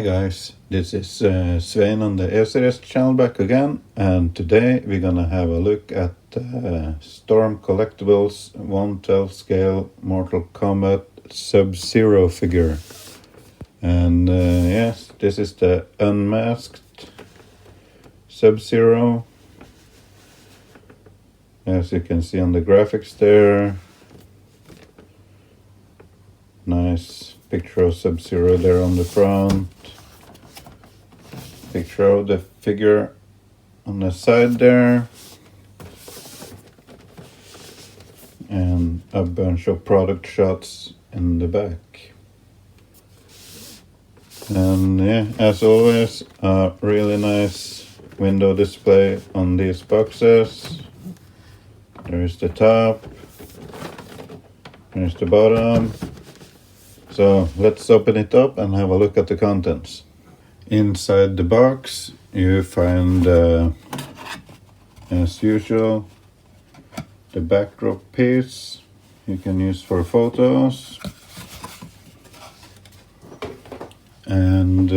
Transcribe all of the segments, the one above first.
guys, this is Svein on the E-Series channel back again, and today we're gonna have a look at Storm Collectibles 1/12 scale Mortal Kombat Sub-Zero figure. And yes, this is the Unmasked Sub-Zero. As you can see on the graphics there. Nice picture of Sub-Zero there on the front. Picture of the figure on the side there. And a bunch of product shots in the back. And yeah, as always, a really nice window display on these boxes. There's the top. There's the bottom. So let's open it up and have a look at the contents. Inside the box you find, as usual, the backdrop piece you can use for photos. And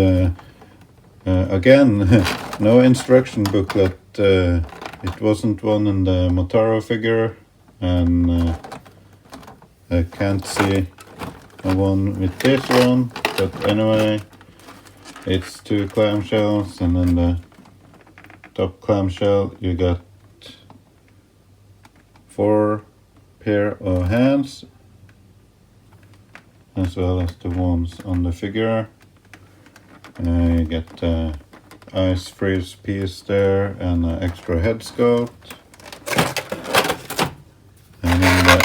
again, no instruction booklet. It wasn't one in the Motaro figure, and I can't see one with this one, but anyway, it's two clamshells, and then the top clamshell you got 4 pair of hands, as well as the ones on the figure. You get the ice freeze piece there and an extra head sculpt. And in the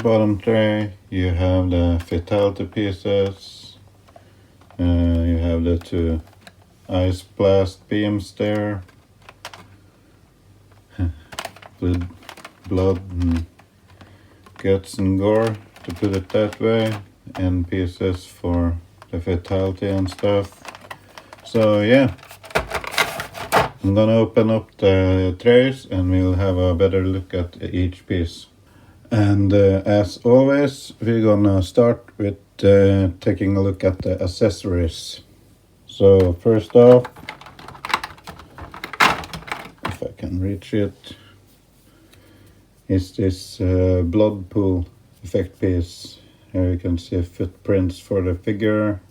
bottom tray you have the fatality pieces. You have the 2 ice blast beams there. Blood and guts and gore, to put it that way, and pieces for the fatality and stuff. So yeah, I'm gonna open up the trays and we'll have a better look at each piece. And as always, we're gonna start with taking a look at the accessories. So first off, if I can reach it, is this blood pool effect piece. Here you can see footprints for the figure.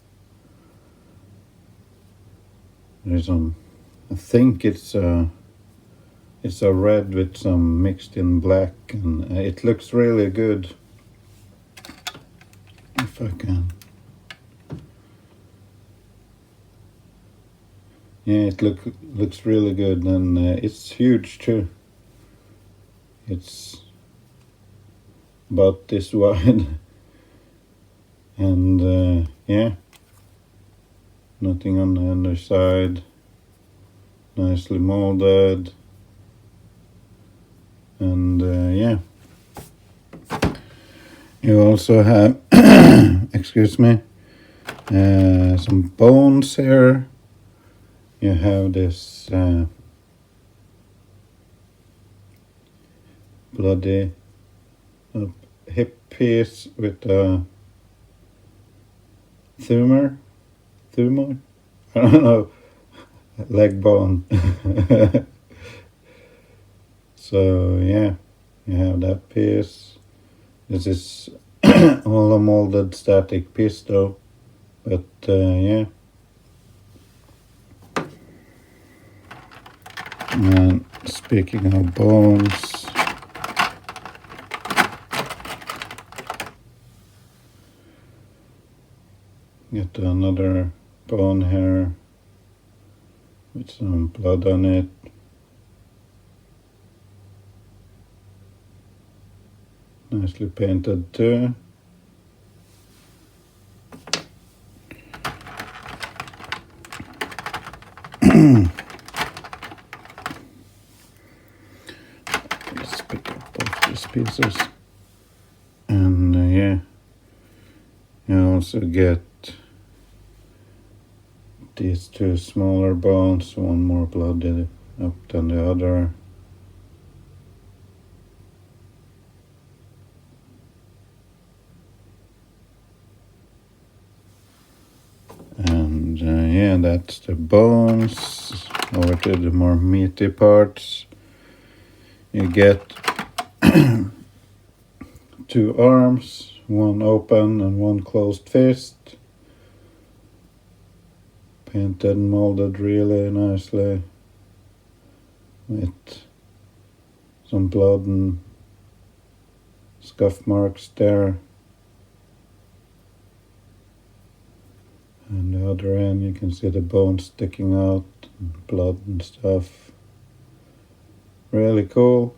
There's some, I think it's a red with some mixed in black, and it looks really good. If I can. Yeah, it looks really good, and it's huge too. It's about this wide. And yeah, nothing on the underside, nicely molded, and yeah, you also have excuse me, some bones here. You have this bloody hip piece with a femur, I don't know, leg bone. So yeah, you have that piece. This is all a molded static piece though, but yeah. And speaking of bones, get another bone here with some blood on it. Nicely painted too. Let's pick up both these pieces. And yeah, you also get these 2 smaller bones, one more blooded up than the other. And yeah, that's the bones. Over to the more meaty parts. You get 2 arms, one open and one closed fist. Painted and molded really nicely with some blood and scuff marks there. And the other end you can see the bones sticking out, and blood and stuff. Really cool.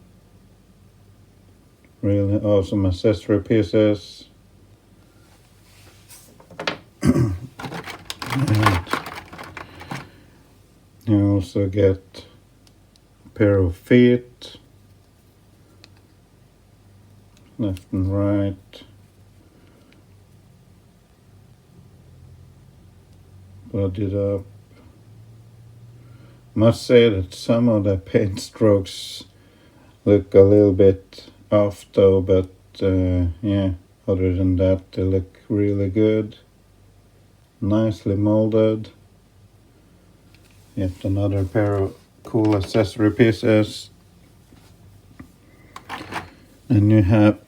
Really awesome accessory pieces. And you also get a pair of feet, left and right. Bloodied up. Must say that some of the paint strokes look a little bit off though, but yeah, other than that they look really good. Nicely molded. Yet another pair of cool accessory pieces. And you have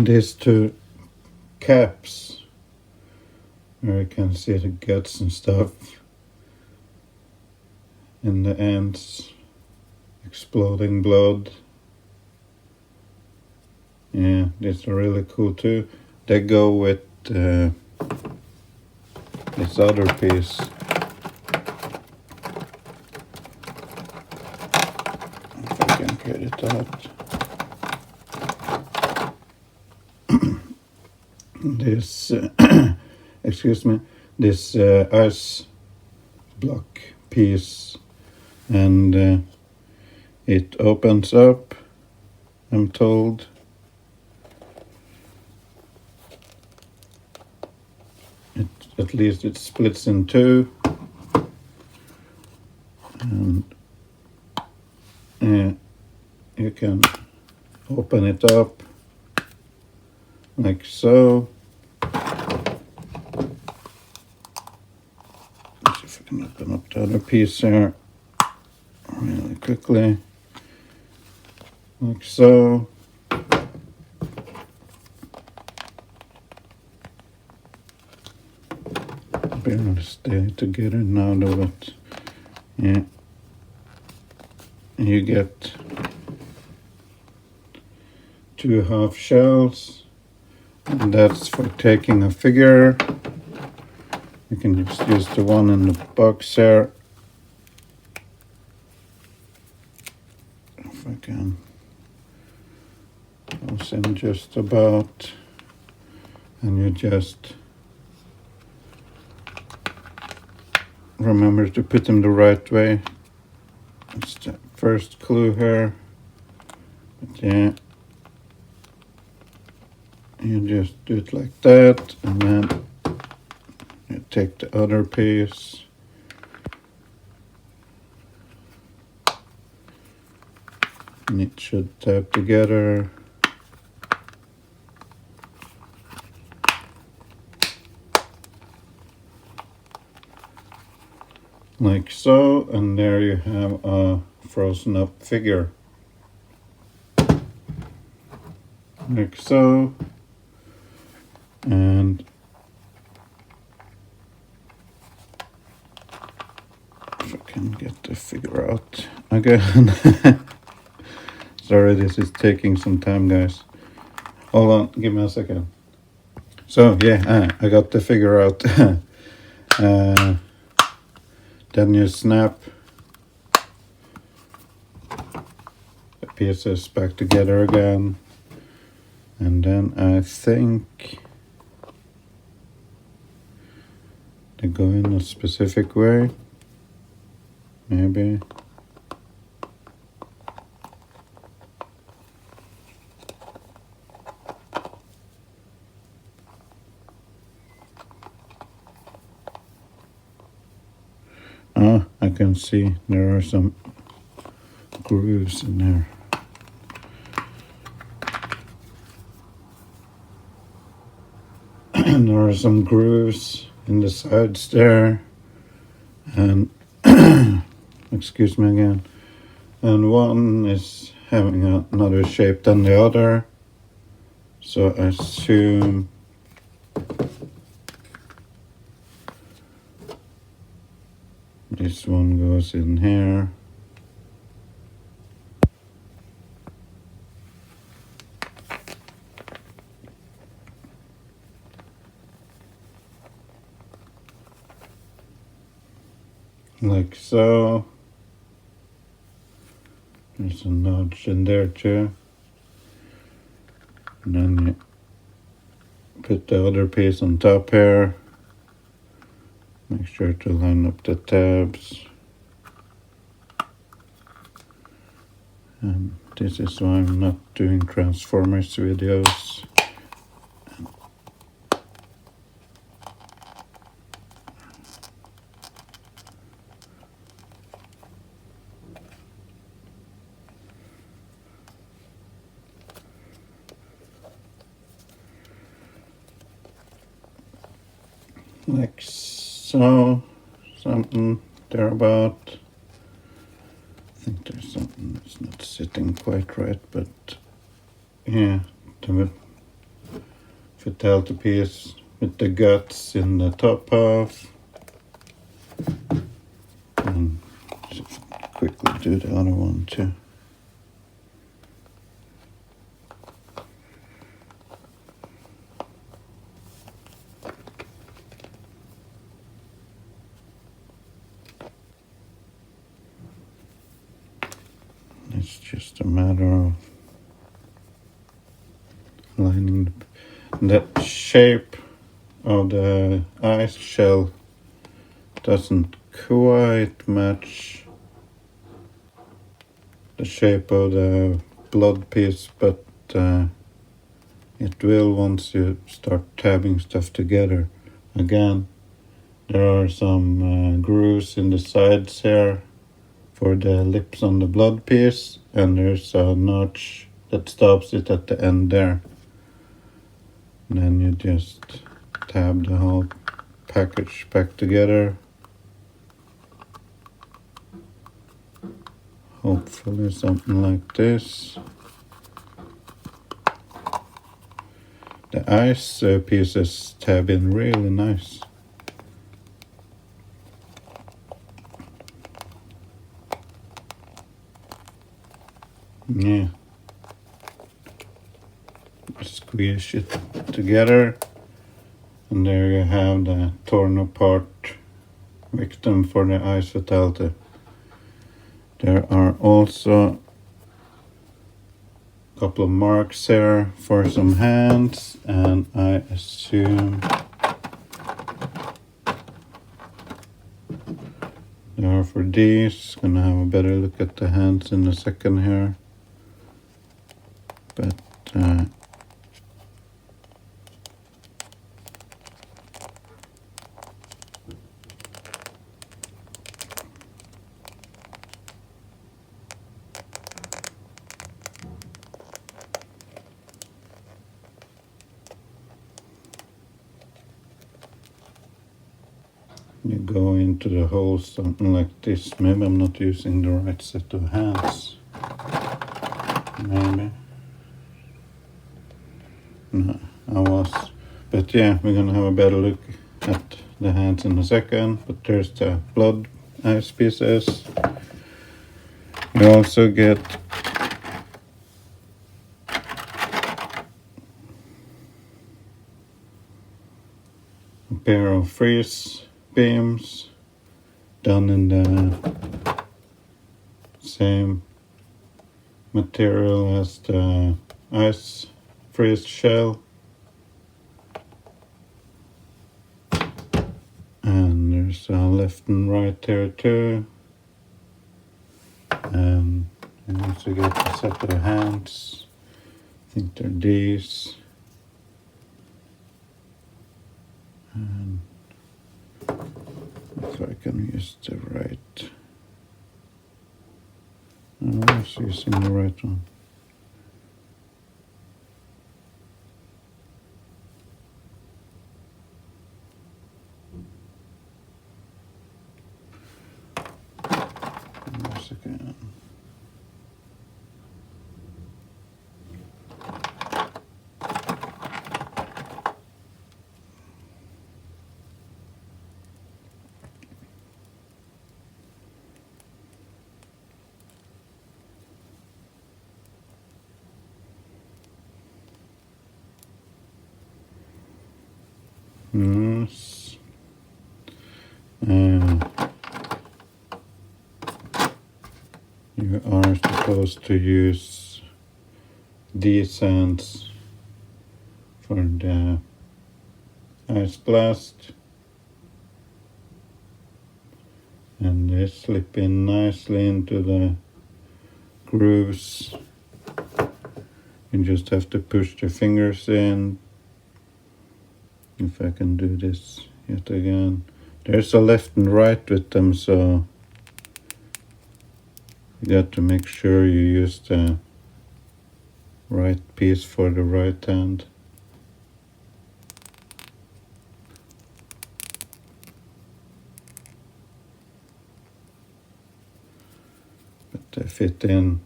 these 2 caps where you can see the guts and stuff in the ends, exploding blood. Yeah, these are really cool too. They go with this other piece. If I can get it out. This, excuse me, this ice block piece, and it opens up, I'm told. At least it splits in 2, and yeah, you can open it up like so. Let's see if I can open up the other piece here really quickly, like so. Barely stay together now though, but yeah, you get 2 half shells, and that's for taking a figure. You can just use the one in the box here. If I can close in just about, and you just remember to put them the right way. That's the first clue here. But yeah, you just do it like that, and then you take the other piece, and it should tap together. Like so, and there you have a frozen up figure. Like so. And if I can get the figure out again. Sorry, this is taking some time, guys. Hold on, give me a second. So yeah, I got the figure out. Then you snap the pieces back together again, and then I think they go in a specific way, maybe. I can see there are some grooves in there. And there are some grooves in the sides there, and excuse me again, and one is having another shape than the other, so I assume this one goes in here. Like so. There's a notch in there too. And then you put the other piece on top here. Make sure to line up the tabs. And this is why I'm not doing Transformers videos. Like so, something thereabout. I think there's something that's not sitting quite right, but yeah, the fatality piece with the guts in the top half. And just quickly do the other one too. It's just a matter of lining the shape of the ice shell doesn't quite match the shape of the blood piece, but it will once you start tabbing stuff together. Again, there are some grooves in the sides here for the lips on the blood piece, and there's a notch that stops it at the end there. And then you just tab the whole package back together. Hopefully something like this. The ice pieces tab in really nice. Yeah. Squeeze it together, and there you have the torn apart victim for the ice fatality. There are also a couple of marks here for some hands, and I assume they are for these. Gonna have a better look at the hands in a second here, but you go into the hole something like this. Maybe I'm not using the right set of hands. Maybe. No, I was. But yeah, we're gonna have a better look at the hands in a second. But there's the blood ice pieces. You also get a pair of freeze beams done in the same material as the ice freeze shell, and there's a left and right there too, and you also get a set of hands. I think they're these, and if I can use the right, I was using the right one. again. Yes. You are supposed to use these hands for the ice blast, and they slip in nicely into the grooves. You just have to push the fingers in. If I can do this yet again. There's a left and right with them, so you got to make sure you use the right piece for the right hand. But they fit in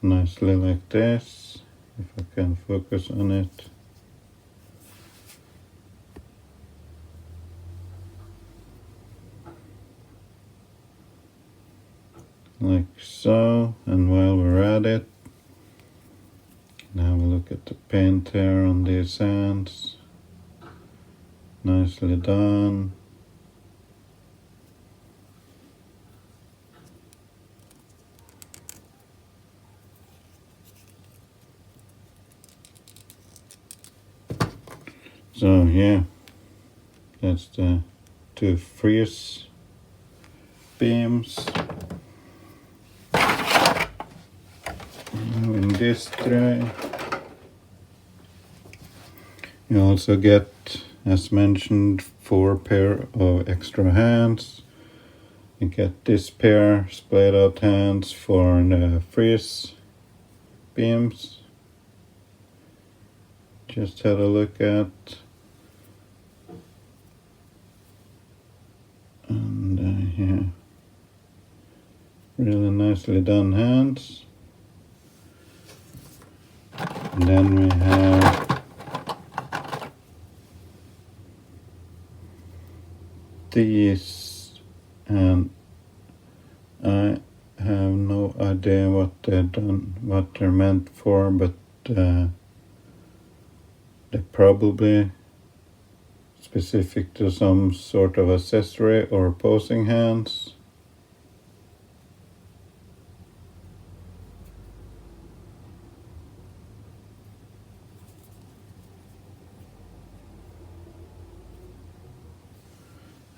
nicely like this, if I can focus on it. Like so, and while we're at it, now we look at the paint here on these hands. Nicely done. So yeah, that's the two freeze beams. Now in this tray, you also get, as mentioned, 4 pair of extra hands. You get this pair splayed out hands for the freeze beams. Just had a look at. And yeah, really nicely done hands. And then we have these, and I have no idea what they're meant for, but they're probably specific to some sort of accessory or posing hands.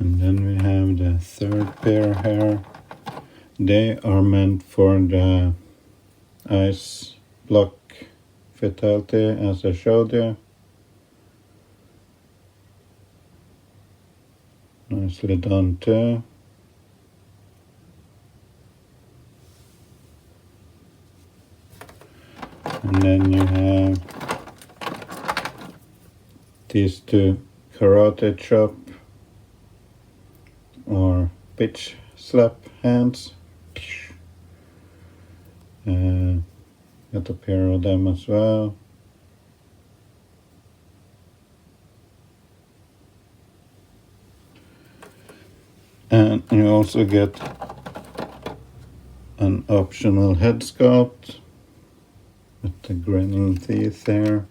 And then we have the third pair here. They are meant for the ice block fatality, as I showed you. Nicely done too. And then you have these two karate chop or pitch slap hands. Got a pair of them as well. And you also get an optional head sculpt with the grinning teeth there.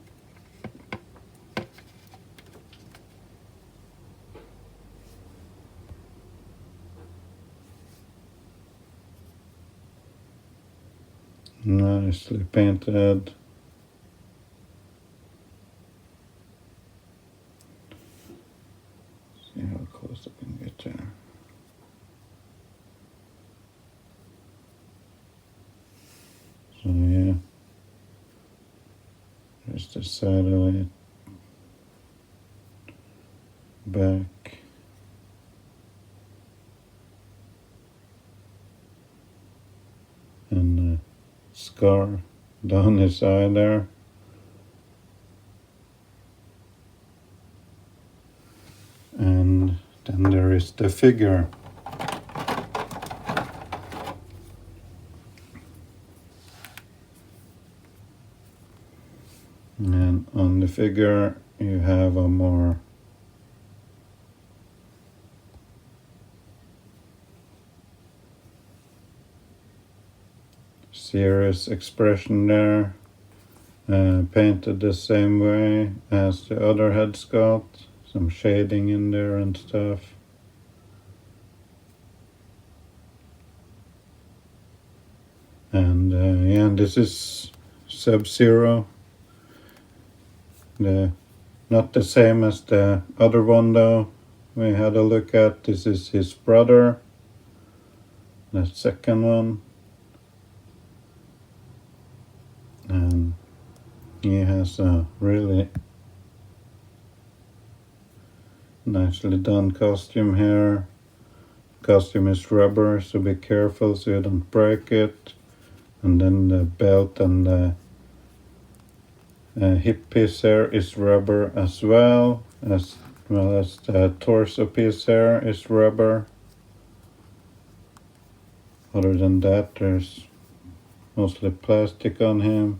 Nicely painted. See how close I can get there. So yeah, there's the side of it, back, and the scar down the side there. And then there is the figure. And on the figure you have a more serious expression there, painted the same way as the other head sculpt, some shading in there and stuff. And yeah, this is Sub-Zero. Not the same as the other one though we had a look at. This is his brother, the second one. And he has a really nicely done costume here. Costume is rubber, so be careful so you don't break it. And then the belt and the hip piece here is rubber as well as the torso piece here is rubber. Other than that, there's mostly plastic on him.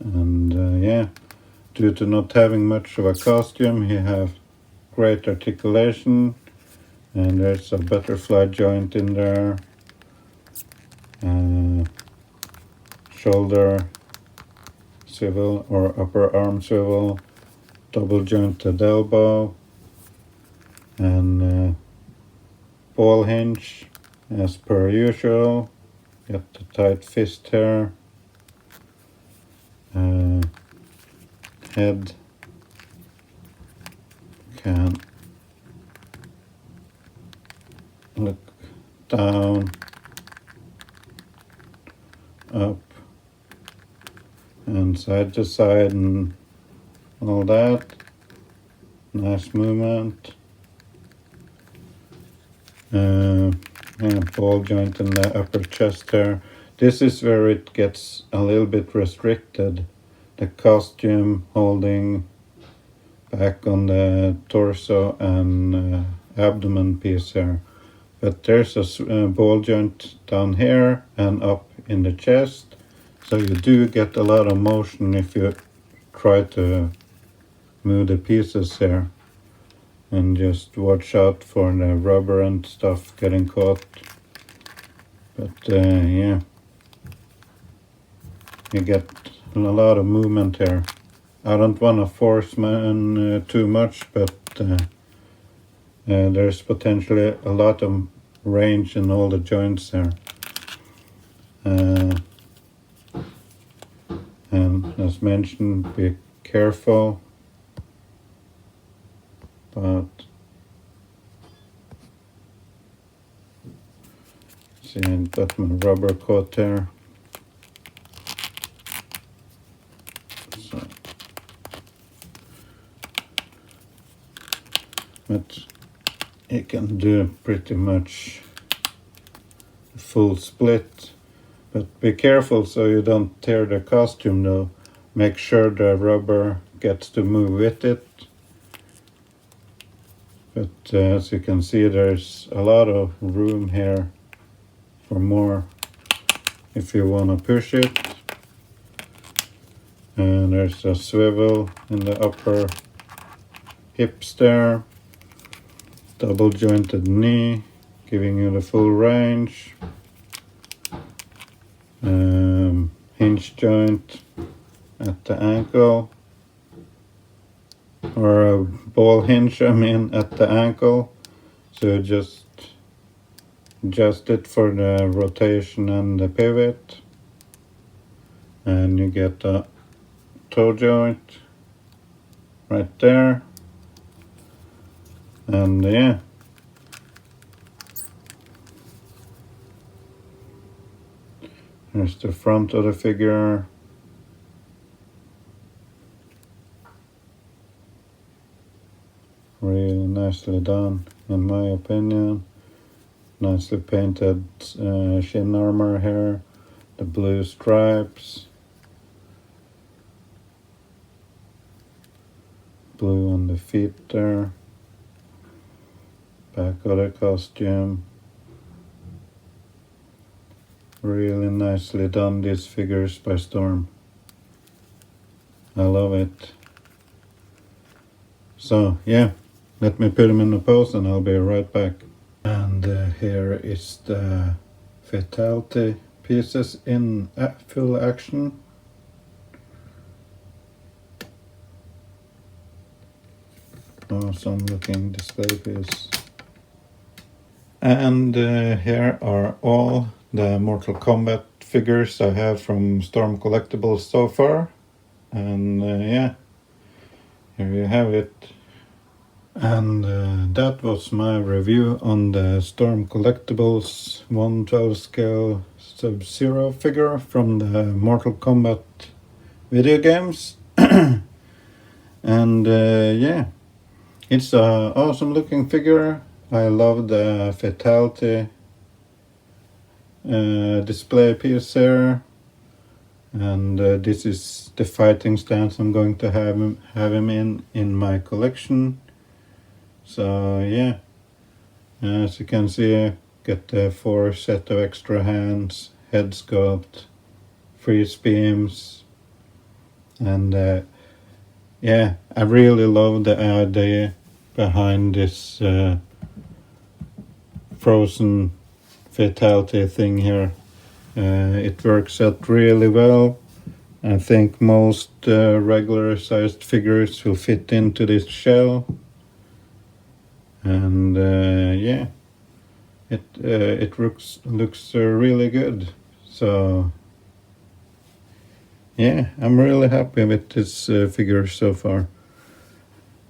And yeah, due to not having much of a costume, he have great articulation, and there's a butterfly joint in there, shoulder swivel or upper arm swivel, double jointed elbow, and ball hinge as per usual. Got the tight fist here. Head can look down, up, and side to side and all that. Nice movement. Yeah, ball joint in the upper chest there. This is where it gets a little bit restricted. The costume holding back on the torso and abdomen piece here. But there's a ball joint down here and up in the chest. So you do get a lot of motion if you try to move the pieces here. And just watch out for the rubber and stuff getting caught. But yeah, you get a lot of movement here. I don't want to force man too much, but there's potentially a lot of range in all the joints there. And as mentioned, be careful. But see, I got my rubber caught there. So, but you can do pretty much a full split. But be careful so you don't tear the costume though. Make sure the rubber gets to move with it. But as you can see, there's a lot of room here for more if you want to push it. And there's a swivel in the upper hips there. Double jointed knee, giving you the full range. Hinge joint at the ankle. Or a ball hinge, at the ankle. So just adjust it for the rotation and the pivot. And you get a toe joint right there. And yeah. There's the front of the figure. Really nicely done, in my opinion. Nicely painted shin armor here. The blue stripes. Blue on the feet there. Back of the costume. Really nicely done, these figures by Storm. I love it. So yeah, let me put him in a pose and I'll be right back. And here is the fatality pieces in full action. Awesome looking display piece. And here are all the Mortal Kombat figures I have from Storm Collectibles so far. And yeah, here you have it. And that was my review on the Storm Collectibles 1/12 scale Sub-Zero figure from the Mortal Kombat video games. And yeah, it's an awesome looking figure. I love the fatality display piece there. And this is the fighting stance I'm going to have him in my collection. So yeah, as you can see, get the 4 set of extra hands, head sculpt, freeze beams, and yeah, I really love the idea behind this frozen fatality thing here. It works out really well. I think most regular sized figures will fit into this shell. And yeah, it looks really good. So yeah, I'm really happy with this figure so far.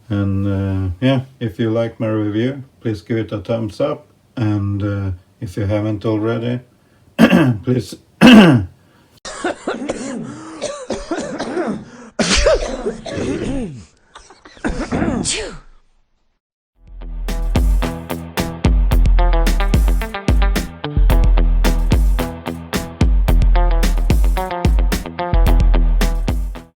And yeah, if you like my review, please give it a thumbs up. And if you haven't already, please Phew.